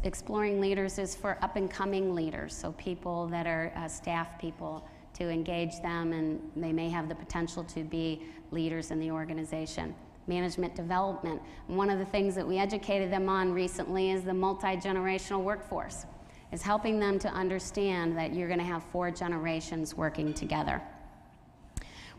Exploring leaders is for up-and-coming leaders, so people that are staff people, to engage them, and they may have the potential to be leaders in the organization. Management development. And one of the things that we educated them on recently is the multi-generational workforce, is helping them to understand that you're going to have 4 generations working together.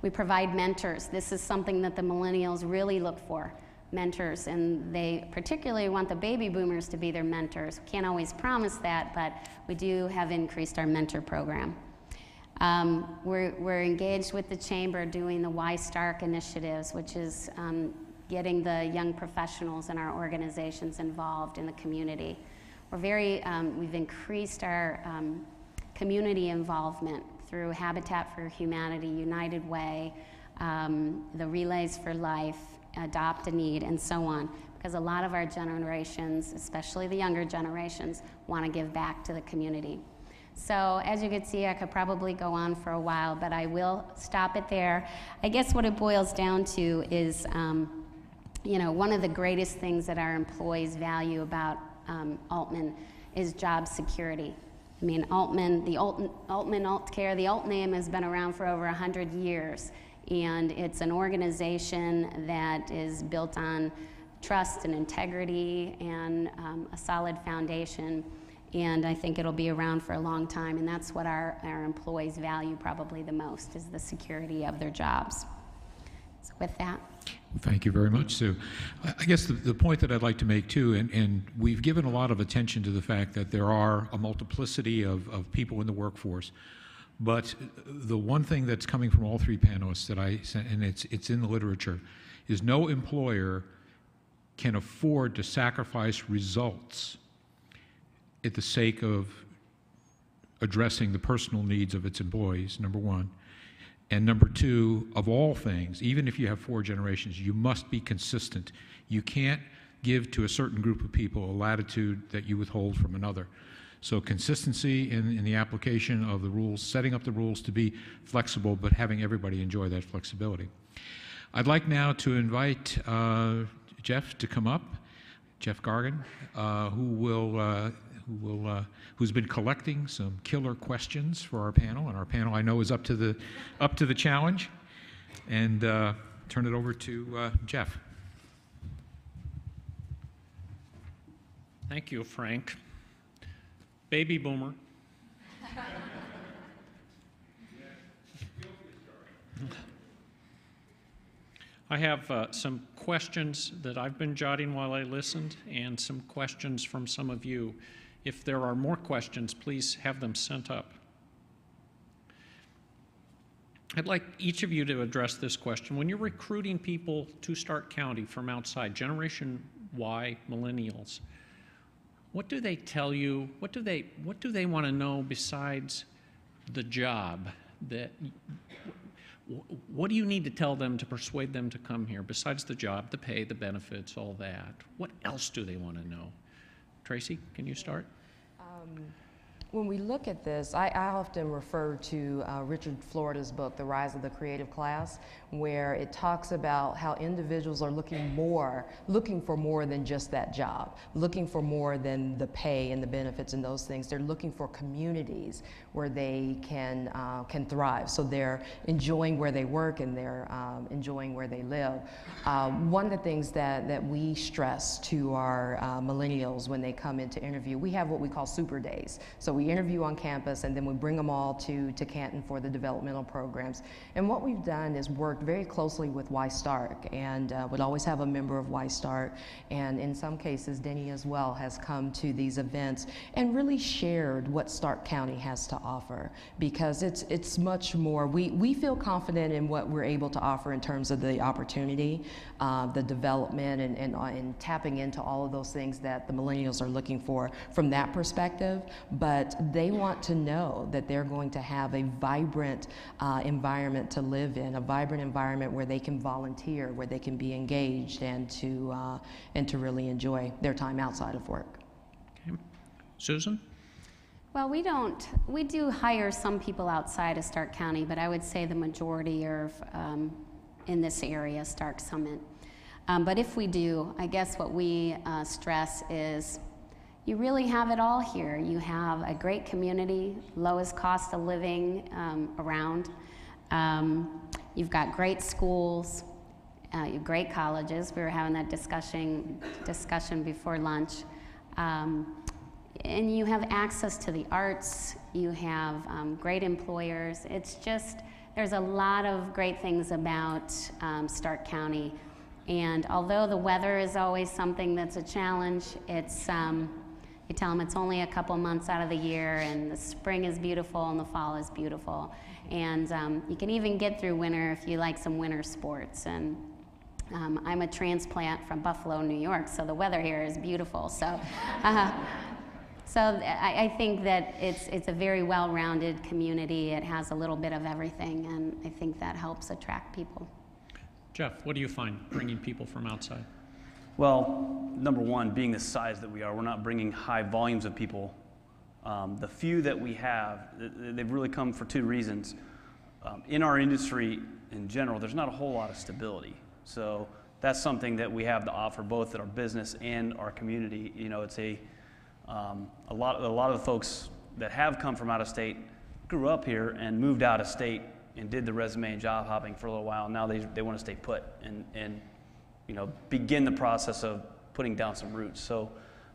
We provide mentors. This is something that the millennials really look for, mentors, and they particularly want the baby boomers to be their mentors. We can't always promise that, but we do have increased our mentor program. We're engaged with the Chamber doing the Y Stark initiatives, which is getting the young professionals in our organizations involved in the community. We've increased our community involvement through Habitat for Humanity, United Way, the Relays for Life, Adopt a Need, and so on, because a lot of our generations, especially the younger generations, want to give back to the community. So as you can see, I could probably go on for a while, but I will stop it there. I guess what it boils down to is, you know, one of the greatest things that our employees value about Altman is job security. I mean, Altman, the Altman AltCare, the Alt name has been around for over 100 years, and it's an organization that is built on trust and integrity and a solid foundation. And I think it'll be around for a long time, and that's what our employees value probably the most, is the security of their jobs. So with that. Thank you very much, Sue. I guess the point that I'd like to make too, and we've given a lot of attention to the fact that there are a multiplicity of people in the workforce, but the one thing that's coming from all 3 panelists that I sent, and it's in the literature, is no employer can afford to sacrifice results at the sake of addressing the personal needs of its employees, number 1. And number 2, of all things, even if you have 4 generations, you must be consistent. You can't give to a certain group of people a latitude that you withhold from another. So consistency in the application of the rules, setting up the rules to be flexible, but having everybody enjoy that flexibility. I'd like now to invite Geoff to come up, Geoff Gargan, who's been collecting some killer questions for our panel, and our panel I know is up to the challenge. And turn it over to Geoff. Thank you, Frank. Baby boomer. I have some questions that I've been jotting while I listened, and some questions from some of you. If there are more questions, please have them sent up. I'd like each of you to address this question. When you're recruiting people to Stark County from outside, Generation Y, millennials, what do they tell you? What do they want to know besides the job? What do you need to tell them to persuade them to come here besides the job, the pay, the benefits, all that? What else do they want to know? Tracy, can you start? When we look at this, I often refer to Richard Florida's book, The Rise of the Creative Class, where it talks about how individuals are looking for more than just that job, looking for more than the pay and the benefits and those things. They're looking for communities where they can thrive. So they're enjoying where they work and they're enjoying where they live. One of the things that we stress to our millennials when they come in to interview, we have what we call super days. So we interview on campus, and then we bring them all to Canton for the developmental programs. And what we've done is worked very closely with Y Stark, and would always have a member of Y Stark, and in some cases Denny as well has come to these events and really shared what Stark County has to offer, because it's much more, we feel confident in what we're able to offer in terms of the opportunity, the development, and tapping into all of those things that the millennials are looking for from that perspective. But they want to know that they're going to have a vibrant environment to live in, a vibrant environment where they can volunteer, where they can be engaged, and to really enjoy their time outside of work. Okay. Susan? Well, we do hire some people outside of Stark County, but I would say the majority are in this area, Stark Summit. But if we do, I guess what we stress is, you really have it all here. You have a great community, lowest cost of living around. You've got great schools, you have great colleges. We were having that discussion before lunch. And you have access to the arts. You have great employers. It's just, there's a lot of great things about Stark County. And although the weather is always something that's a challenge, it's, you tell them it's only a couple months out of the year, and the spring is beautiful and the fall is beautiful. And you can even get through winter if you like some winter sports. And I'm a transplant from Buffalo, New York, so the weather here is beautiful. So, so I think that it's a very well-rounded community. It has a little bit of everything, and I think that helps attract people. Geoff, what do you find bringing people from outside? Well, number one, being the size that we are, we're not bringing high volumes of people. The few that we have, they've really come for two reasons. In our industry in general, there's not a whole lot of stability. So that's something that we have to offer both at our business and our community. You know, it's a lot of the folks that have come from out of state grew up here and moved out of state and did the resume and job hopping for a little while. Now they want to stay put and you know, begin the process of putting down some roots. So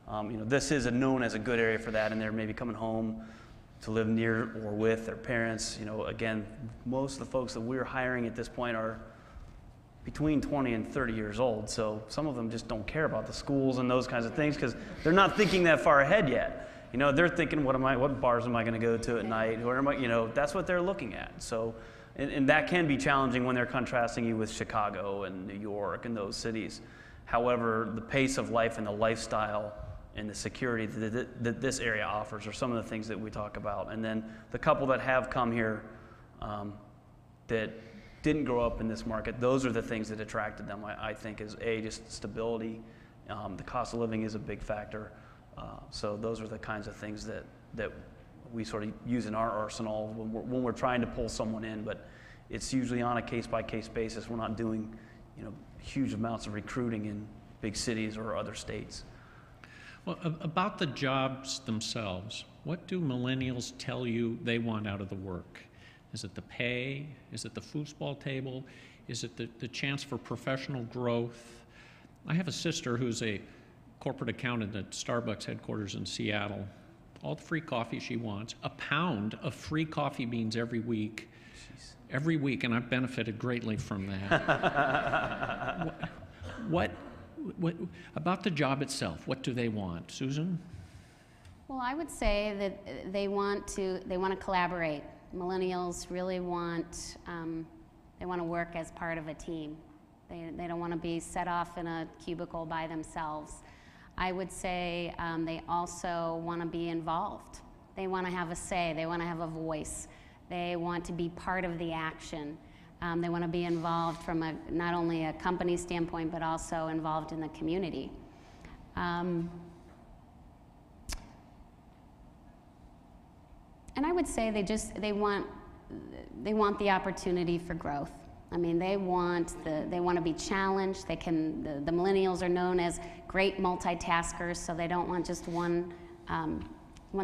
you know, this is known as a good area for that, and they're maybe coming home to live near or with their parents. You know, again, most of the folks that we're hiring at this point are between 20 and 30 years old. So some of them just don't care about the schools and those kinds of things because they're not thinking that far ahead yet. You know, they're thinking, what bars am I going to go to at night? Where am I? You know, that's what they're looking at. So, and that can be challenging when they're contrasting you with Chicago and New York and those cities. However, the pace of life and the lifestyle and the security that this area offers are some of the things that we talk about. And then the couple that have come here that didn't grow up in this market, those are the things that attracted them, I think, is just stability. The cost of living is a big factor. So those are the kinds of things that we sort of use in our arsenal when we're trying to pull someone in, but it's usually on a case-by-case basis. We're not doing, you know, huge amounts of recruiting in big cities or other states. Well, about the jobs themselves, what do millennials tell you they want out of the work? Is it the pay? Is it the foosball table? Is it the chance for professional growth? I have a sister who's a corporate accountant at Starbucks headquarters in Seattle. All the free coffee she wants, a pound of free coffee beans every week. Jeez. Every week, and I've benefited greatly from that. what about the job itself? What do they want? Susan? Well, I would say that they want to collaborate. Millennials really want, they want to work as part of a team. They don't want to be set off in a cubicle by themselves. I would say they also want to be involved. They want to have a say. They want to have a voice. They want to be part of the action. They want to be involved from not only a company standpoint, but also involved in the community. And I would say they want the opportunity for growth. I mean, they want to be challenged. The millennials are known as great multitaskers, so they don't want just one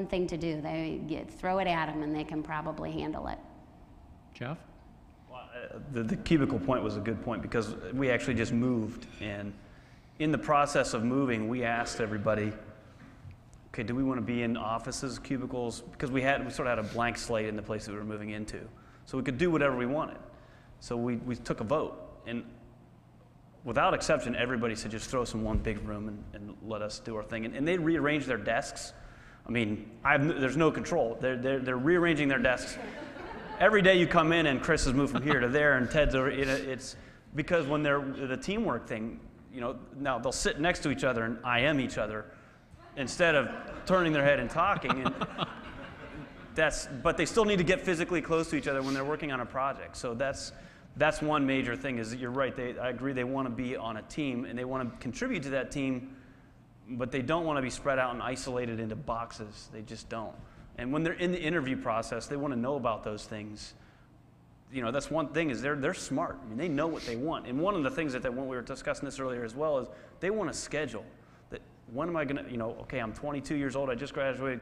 thing to do. They throw it at them, and they can probably handle it. Geoff? Well, the cubicle point was a good point because we actually just moved, and in the process of moving, we asked everybody, okay, do we want to be in offices, cubicles? Because we sort of had a blank slate in the place that we were moving into, so we could do whatever we wanted. So we took a vote, and without exception, everybody said just throw us in one big room and let us do our thing. And they rearranged their desks. I mean, there's no control. They're rearranging their desks. Every day you come in and Chris has moved from here to there and Ted's over. It's because when they're the teamwork thing, you know, now they'll sit next to each other and IM each other instead of turning their head and talking. And but they still need to get physically close to each other when they're working on a project. So that's one major thing is that you're right. I agree they want to be on a team and they want to contribute to that team, but they don't want to be spread out and isolated into boxes. They just don't. And when they're in the interview process, they want to know about those things. You know, that's one thing is they're smart. I mean, they know what they want. And one of the things that we were discussing this earlier as well is they want a schedule. That When am I going to, okay, I'm 22 years old, I just graduated